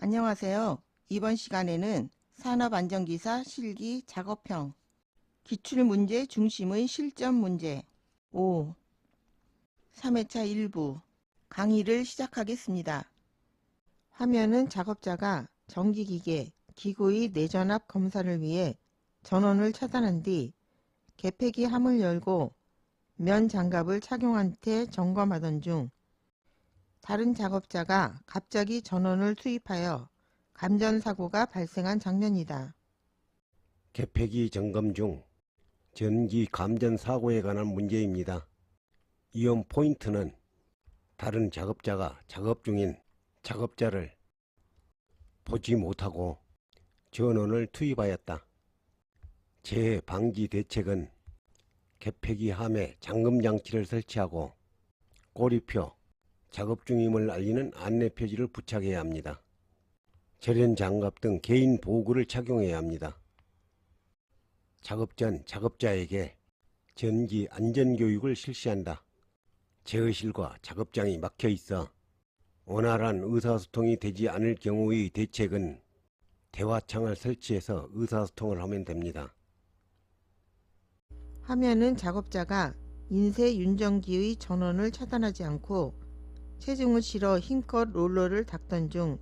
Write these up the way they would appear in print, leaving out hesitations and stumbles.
안녕하세요. 이번 시간에는 산업안전기사 실기 작업형 기출문제 중심의 실전 문제 5. 3회차 1부 강의를 시작하겠습니다. 화면은 작업자가 전기기계, 기구의 내전압 검사를 위해 전원을 차단한 뒤 개폐기 함을 열고 면 장갑을 착용한 채 점검하던 중 다른 작업자가 갑자기 전원을 투입하여 감전사고가 발생한 장면이다. 개폐기 점검 중 전기 감전 사고에 관한 문제입니다. 위험 포인트는 다른 작업자가 작업 중인 작업자를 보지 못하고 전원을 투입하였다. 재해 방지 대책은 개폐기 함에 잠금 장치를 설치하고 꼬리표, 작업 중임을 알리는 안내 표지를 부착해야 합니다. 절연 장갑 등 개인 보호구를 착용해야 합니다. 작업 전 작업자에게 전기 안전교육을 실시한다. 제어실과 작업장이 막혀 있어 원활한 의사소통이 되지 않을 경우의 대책은 대화창을 설치해서 의사소통을 하면 됩니다. 화면은 작업자가 인쇄 윤정기의 전원을 차단하지 않고 체중을 실어 힘껏 롤러를 닦던 중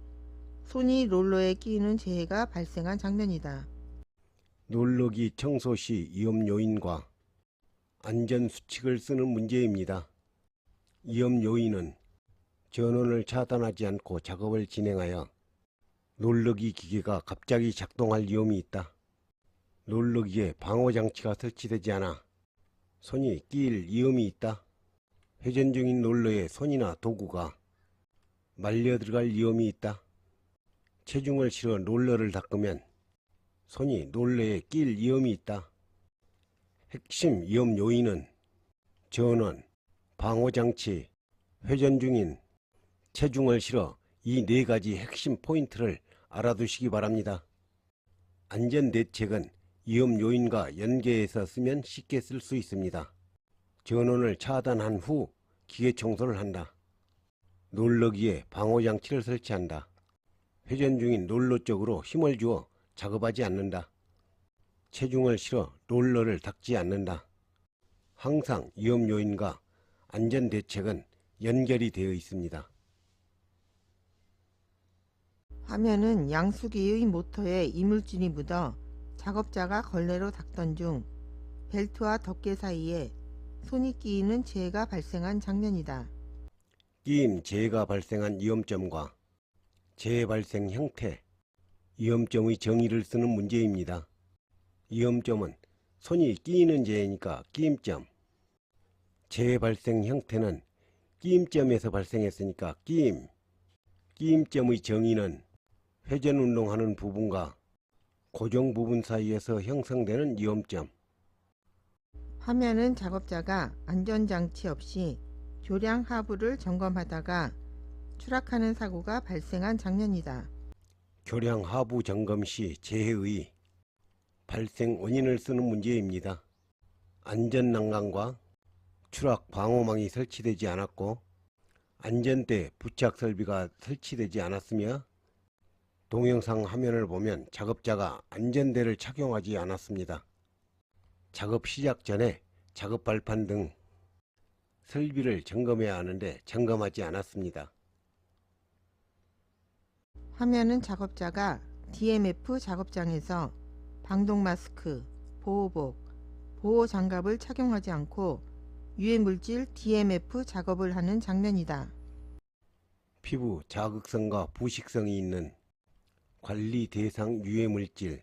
손이 롤러에 끼이는 재해가 발생한 장면이다. 롤러기 청소 시 위험 요인과 안전 수칙을 쓰는 문제입니다. 위험 요인은 전원을 차단하지 않고 작업을 진행하여 롤러기 기계가 갑자기 작동할 위험이 있다. 롤러기에 방호장치가 설치되지 않아 손이 끼일 위험이 있다. 회전 중인 롤러에 손이나 도구가 말려 들어갈 위험이 있다. 체중을 실어 롤러를 닦으면 손이 롤러에 끼일 위험이 있다. 핵심 위험 요인은 전원, 방호장치, 회전 중인, 체중을 실어 이 네 가지 핵심 포인트를 알아두시기 바랍니다. 안전대책은 위험 요인과 연계해서 쓰면 쉽게 쓸 수 있습니다. 전원을 차단한 후 기계 청소를 한다. 롤러기에 방호장치를 설치한다. 회전 중인 롤러 쪽으로 힘을 주어 작업하지 않는다. 체중을 실어 롤러를 닦지 않는다. 항상 위험 요인과 안전대책은 연결이 되어 있습니다. 화면은 양수기의 모터에 이물질이 묻어 작업자가 걸레로 닦던 중 벨트와 덮개 사이에 손이 끼이는 재해가 발생한 장면이다. 끼임 재해가 발생한 위험점과 재해 발생 형태, 위험점의 정의를 쓰는 문제입니다. 위험점은 손이 끼이는 재해니까 끼임점, 재해 발생 형태는 끼임점에서 발생했으니까 끼임, 끼임점의 정의는 회전 운동하는 부분과 고정 부분 사이에서 형성되는 위험점. 화면은 작업자가 안전장치 없이 교량 하부를 점검하다가 추락하는 사고가 발생한 장면이다. 교량 하부 점검 시 재해의 발생 원인을 쓰는 문제입니다. 안전난간과 추락 방호망이 설치되지 않았고 안전대 부착 설비가 설치되지 않았으며 동영상 화면을 보면 작업자가 안전대를 착용하지 않았습니다. 작업 시작 전에 작업 발판 등 설비를 점검해야 하는데 점검하지 않았습니다. 화면은 작업자가 DMF 작업장에서 방독 마스크, 보호복, 보호 장갑을 착용하지 않고 유해물질 DMF 작업을 하는 장면이다. 피부 자극성과 부식성이 있는 관리 대상 유해물질,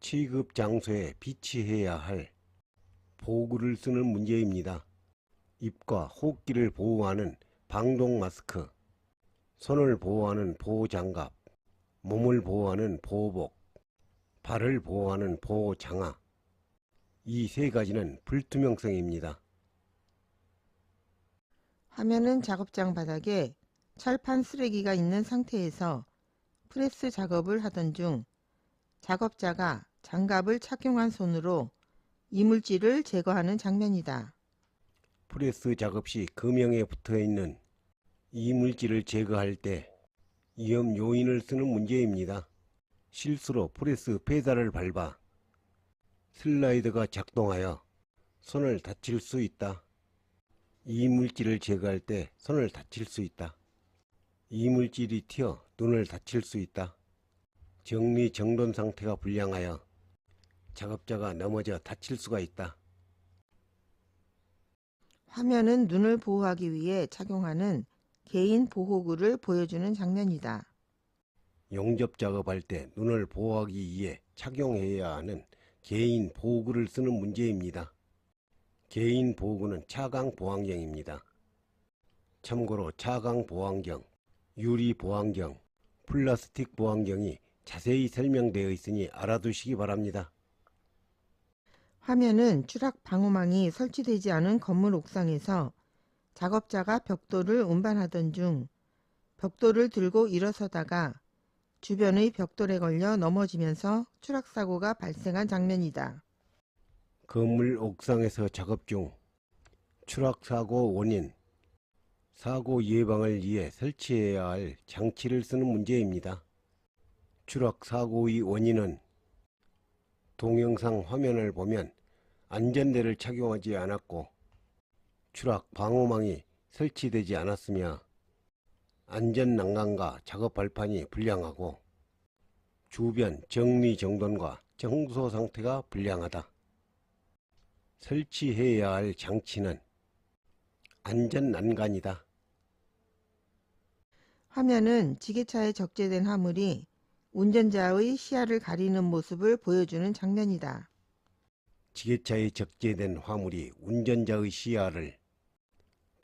취급 장소에 비치해야 할 보호구를 쓰는 문제입니다. 입과 호흡기를 보호하는 방독 마스크, 손을 보호하는 보호장갑, 몸을 보호하는 보호복, 발을 보호하는 보호장화. 이 세 가지는 불투명성입니다. 화면은 작업장 바닥에 철판 쓰레기가 있는 상태에서 프레스 작업을 하던 중 작업자가 장갑을 착용한 손으로 이물질을 제거하는 장면이다. 프레스 작업 시 금형에 붙어있는 이물질을 제거할 때 위험 요인을 쓰는 문제입니다. 실수로 브레스 페달을 밟아 슬라이드가 작동하여 손을 다칠 수 있다. 이물질을 제거할 때 손을 다칠 수 있다. 이물질이 튀어 눈을 다칠 수 있다. 정리정돈 상태가 불량하여 작업자가 넘어져 다칠 수가 있다. 화면은 눈을 보호하기 위해 착용하는 개인 보호구를 보여주는 장면이다. 용접 작업할 때 눈을 보호하기 위해 착용해야 하는 개인 보호구를 쓰는 문제입니다. 개인 보호구는 차광 보안경입니다. 참고로 차광 보안경, 유리 보안경, 플라스틱 보안경이 자세히 설명되어 있으니 알아두시기 바랍니다. 화면은 추락 방호망이 설치되지 않은 건물 옥상에서 작업자가 벽돌을 운반하던 중 벽돌을 들고 일어서다가 주변의 벽돌에 걸려 넘어지면서 추락사고가 발생한 장면이다. 건물 옥상에서 작업 중 추락사고 원인, 사고 예방을 위해 설치해야 할 장치를 쓰는 문제입니다. 추락사고의 원인은 동영상 화면을 보면 안전대를 착용하지 않았고 추락 방호망이 설치되지 않았으며 안전난간과 작업 발판이 불량하고 주변 정리정돈과 청소 상태가 불량하다. 설치해야 할 장치는 안전난간이다. 화면은 지게차에 적재된 화물이 운전자의 시야를 가리는 모습을 보여주는 장면이다. 지게차에 적재된 화물이 운전자의 시야를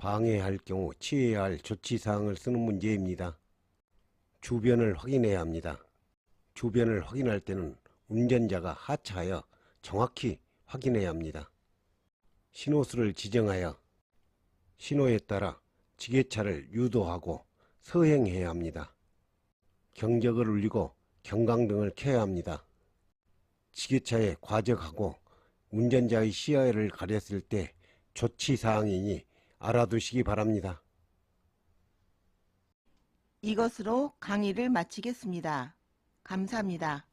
방해할 경우 취해야 할 조치사항을 쓰는 문제입니다. 주변을 확인해야 합니다. 주변을 확인할 때는 운전자가 하차하여 정확히 확인해야 합니다. 신호수를 지정하여 신호에 따라 지게차를 유도하고 서행해야 합니다. 경적을 울리고 경광등을 켜야 합니다. 지게차에 과적하고 운전자의 시야를 가렸을 때 조치사항이니 알아두시기 바랍니다. 이것으로 강의를 마치겠습니다. 감사합니다.